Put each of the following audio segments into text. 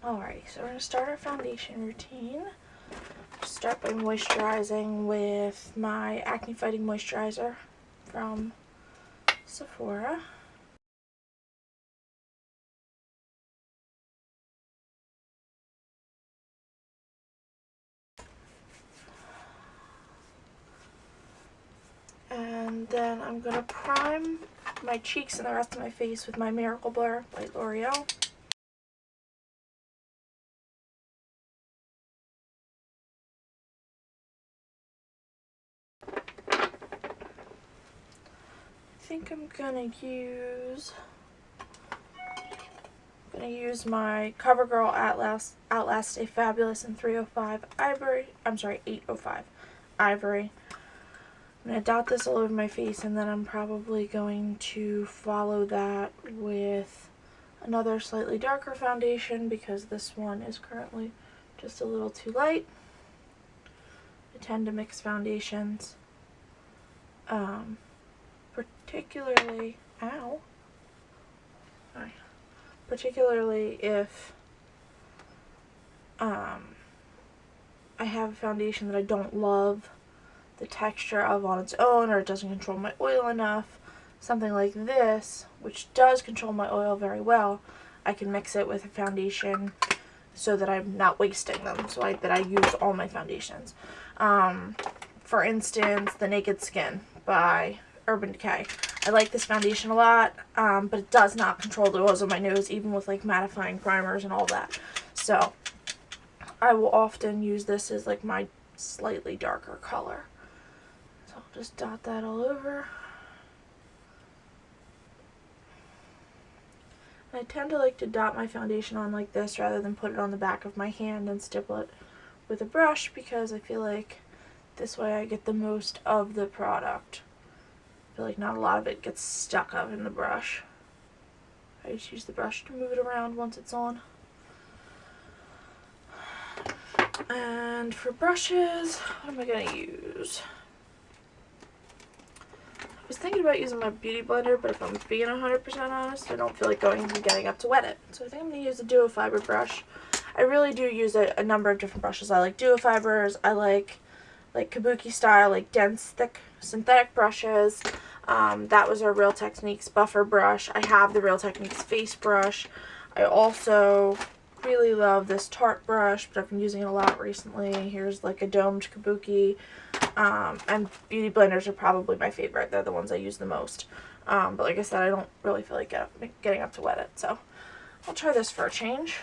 Alrighty, so we're going to start our foundation routine. Start by moisturizing with my acne fighting moisturizer from Sephora. And then I'm going to prime my cheeks and the rest of my face with my Miracle Blur by L'Oreal. I think I'm going to use my CoverGirl Outlast Stay Fabulous in 305 Ivory. I'm sorry, 805 Ivory. I'm going to dot this all over my face, and then I'm probably going to follow that with another slightly darker foundation because this one is currently just a little too light. I tend to mix foundations, particularly if I have a foundation that I don't love the texture of on its own, or it doesn't control my oil enough. Something like this, which does control my oil very well, I can mix it with a foundation so that I'm not wasting them, so that I use all my foundations. For instance, the Naked Skin by Urban Decay. I like this foundation a lot, but it does not control the oils on my nose, even with like mattifying primers and all that. So I will often use this as like my slightly darker color. So I'll just dot that all over. I tend to like to dot my foundation on like this rather than put it on the back of my hand and stipple it with a brush, because I feel like this way I get the most of the product. I feel like not a lot of it gets stuck up in the brush. I just use the brush to move it around once it's on. And for brushes, what am I going to use? I was thinking about using my beauty blender, but if I'm being 100% honest, I don't feel like going and getting up to wet it. So I think I'm going to use a duo fiber brush. I really do use a number of different brushes. I like duo fibers. I like kabuki style, like dense, thick synthetic brushes. That was our Real Techniques buffer brush. I have the Real Techniques face brush. I also really love this Tarte brush, but I've been using it a lot recently. Here's like a domed kabuki. And beauty blenders are probably my favorite. They're the ones I use the most. But like I said, I don't really feel like getting up to wet it. So I'll try this for a change.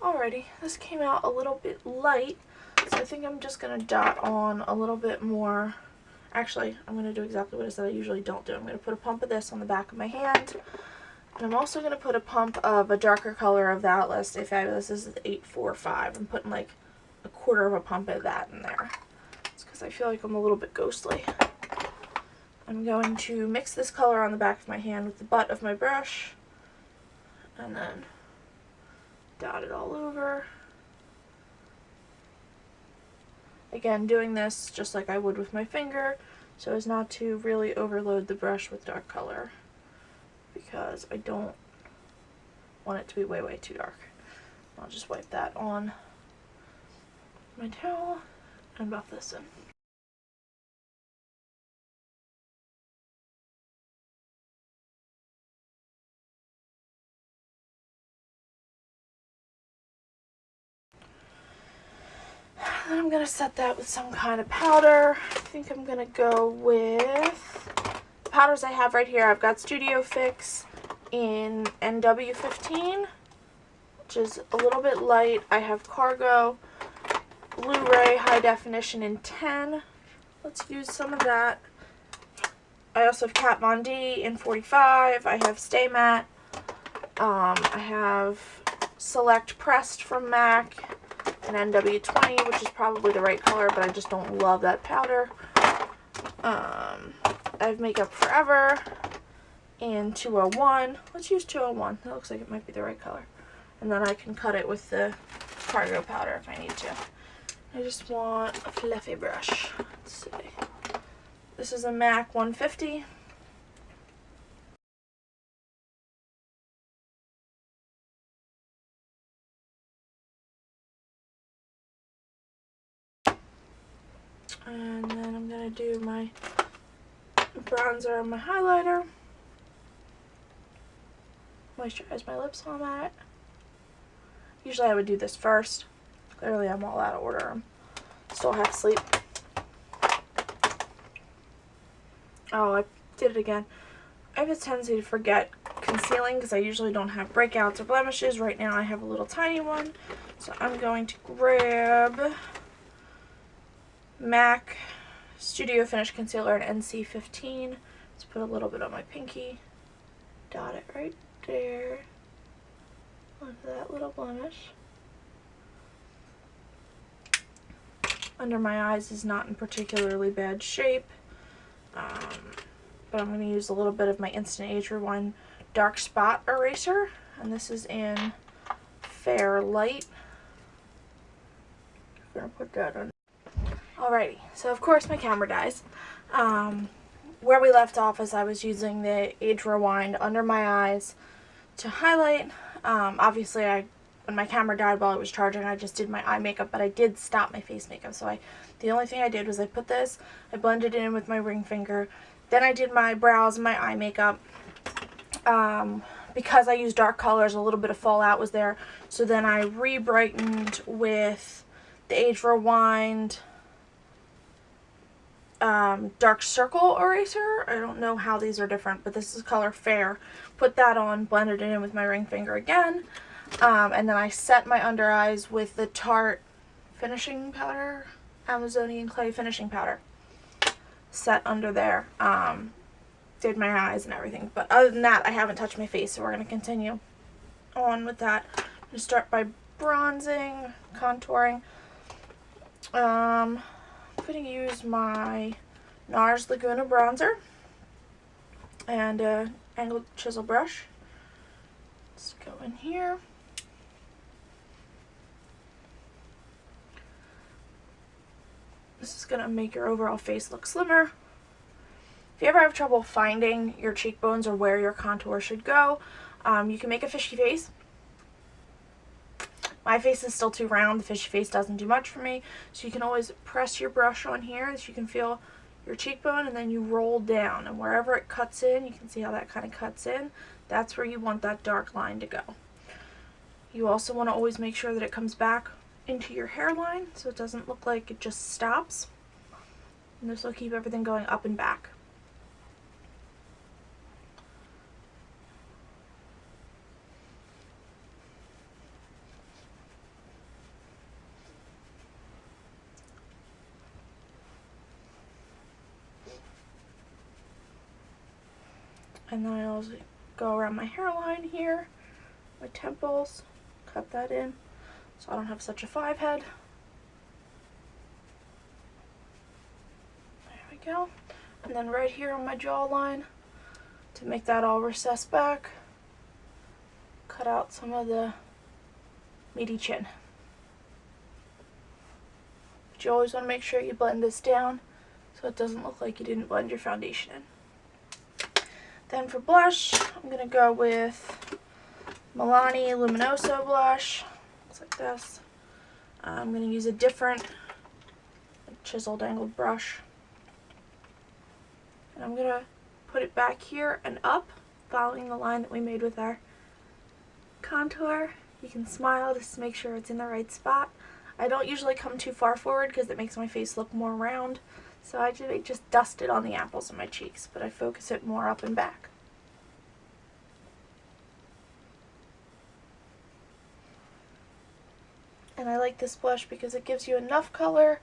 Alrighty, this came out a little bit light, so I think I'm just going to dot on a little bit more. Actually, I'm going to do exactly what I said I usually don't do. I'm going to put a pump of this on the back of my hand, and I'm also going to put a pump of a darker color of the Outlast Stay Fabulous. This is 845. I'm putting like a quarter of a pump of that in there. It's because I feel like I'm a little bit ghostly. I'm going to mix this color on the back of my hand with the butt of my brush, and then dot it all over. Again, doing this just like I would with my finger, so as not to really overload the brush with dark color, because I don't want it to be way too dark. I'll just wipe that on my towel and buff this in. Then I'm going to set that with some kind of powder. I think I'm going to go with the powders I have right here. I've got Studio Fix in NW15, which is a little bit light. I have Cargo Blu-ray High Definition in 10. Let's use some of that. I also have Kat Von D in 45. I have Stay Matte. I have Select Pressed from MAC in NW20, which is probably the right color, but I just don't love that powder. I have Makeup Forever in 201. Let's use 201. That looks like it might be the right color. And then I can cut it with the Cargo powder if I need to. I just want a fluffy brush. Let's see. This is a MAC 150. And then I'm going to do my bronzer and my highlighter. Moisturize my lips on that. Usually I would do this first. Clearly I'm all out of order. I'm still half asleep. Oh, I did it again. I have a tendency to forget concealing because I usually don't have breakouts or blemishes. Right now I have a little tiny one. So I'm going to grab MAC Studio Finish Concealer in NC15. Let's put a little bit on my pinky. Dot it right there onto that little blemish. Under my eyes is not in particularly bad shape. But I'm going to use a little bit of my Instant Age Rewind Dark Spot Eraser. And this is in Fair Light. I'm going to put that on. Alrighty, so of course my camera dies. Where we left off is I was using the Age Rewind under my eyes to highlight. Obviously when my camera died while it was charging, I just did my eye makeup, but I did stop my face makeup. So the only thing I did was I put this, I blended it in with my ring finger, then I did my brows and my eye makeup. Because I used dark colors, a little bit of fallout was there. So then I re-brightened with the Age Rewind dark circle eraser. I don't know how these are different, but this is color Fair. Put that on, blended it in with my ring finger again. And then I set my under eyes with the Tarte finishing powder, Amazonian Clay finishing powder. Set under there. Did my eyes and everything. But other than that, I haven't touched my face, so we're going to continue on with that. I'm going to start by bronzing, contouring. I'm going to use my NARS Laguna bronzer and an angled chisel brush. Let's go in here. This is going to make your overall face look slimmer. If you ever have trouble finding your cheekbones or where your contour should go, you can make a fishy face. My face is still too round. The fishy face doesn't do much for me. So you can always press your brush on here so you can feel your cheekbone, and then you roll down. And wherever it cuts in, you can see how that kind of cuts in. That's where you want that dark line to go. You also want to always make sure that it comes back into your hairline so it doesn't look like it just stops. And this will keep everything going up and back. And then I also go around my hairline here, my temples, cut that in so I don't have such a 5 head. There we go. And then right here on my jawline, to make that all recess back, cut out some of the meaty chin. But you always want to make sure you blend this down so it doesn't look like you didn't blend your foundation in. Then for blush, I'm going to go with Milani Luminoso blush. Looks like this. I'm going to use a different chiseled angled brush. And I'm going to put it back here and up, following the line that we made with our contour. You can smile just to make sure it's in the right spot. I don't usually come too far forward because it makes my face look more round. So I just dust it on the apples of my cheeks, but I focus it more up and back. And I like this blush because it gives you enough color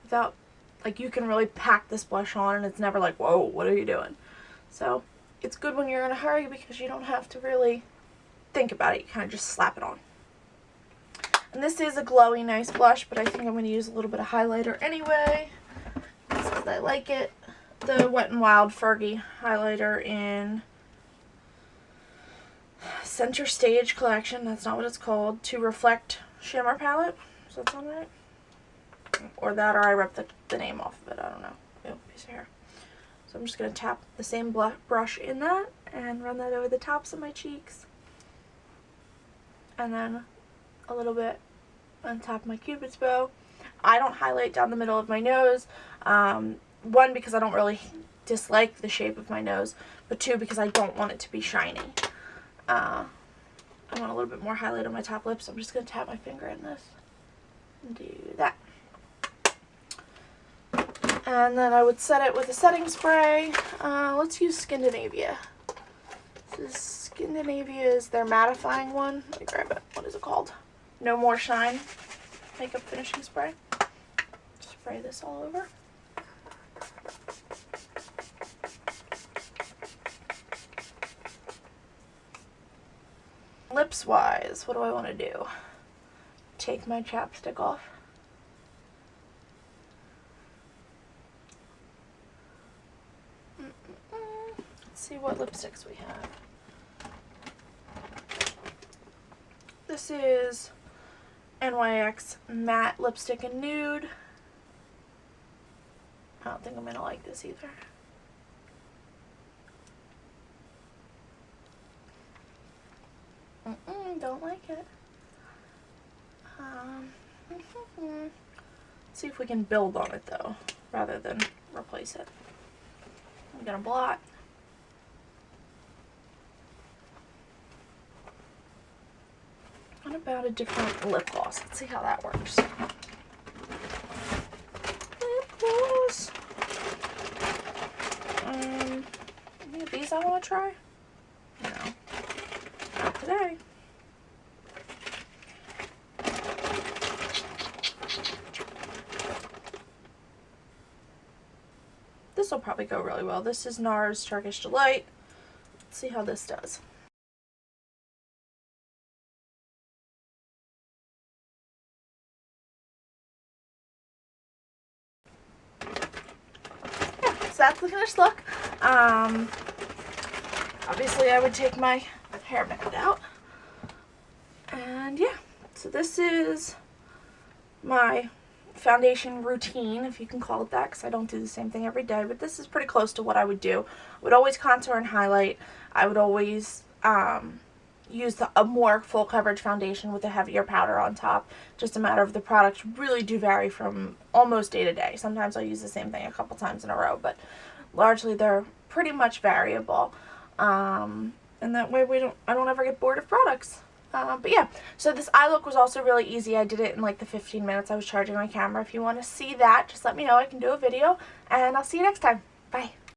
without, like, you can really pack this blush on and it's never like, whoa, what are you doing? So it's good when you're in a hurry because you don't have to really think about it. You kind of just slap it on. And this is a glowy, nice blush, but I think I'm going to use a little bit of highlighter anyway. Because I like it. The Wet n Wild Fergie highlighter in Center Stage Collection. That's not what it's called. To Reflect Shimmer palette. Does that sound right? or that, or I ripped the name off of it. I don't know. Ew, piece of hair. So I'm just going to tap the same brush in that and run that over the tops of my cheeks. And then a little bit on top of my Cupid's bow. I don't highlight down the middle of my nose. One, because I don't really dislike the shape of my nose, but two, because I don't want it to be shiny. I want a little bit more highlight on my top lip, so I'm just going to tap my finger in this and do that. And then I would set it with a setting spray. Let's use Scandinavia. This is Scandinavia's their mattifying one. Let me grab it. What is it called? No More Shine makeup finishing spray. Spray this all over. Lips wise, what do I want to do? Take my chapstick off. Let's see what lipsticks we have. This is NYX Matte Lipstick in Nude. I don't think I'm going to like this either. Don't like it. Let's see if we can build on it though, rather than replace it. I'm going to blot. What about a different lip gloss? Let's see how that works. Lip gloss. Any of these I want to try? No. Not today. This will probably go really well. This is NARS Turkish Delight. Let's see how this does. That's the finished look. Obviously I would take my hairband out. And yeah, so this is my foundation routine, if you can call it that, because I don't do the same thing every day, but this is pretty close to what I would do. I would always contour and highlight. I would always use a more full coverage foundation with a heavier powder on top. Just a matter of the products really do vary from almost day to day. Sometimes I'll use the same thing a couple times in a row, but largely they're pretty much variable. And that way I don't ever get bored of products. But yeah, so this eye look was also really easy. I did it in like the 15 minutes I was charging my camera. If you want to see that, just let me know. I can do a video, and I'll see you next time. Bye.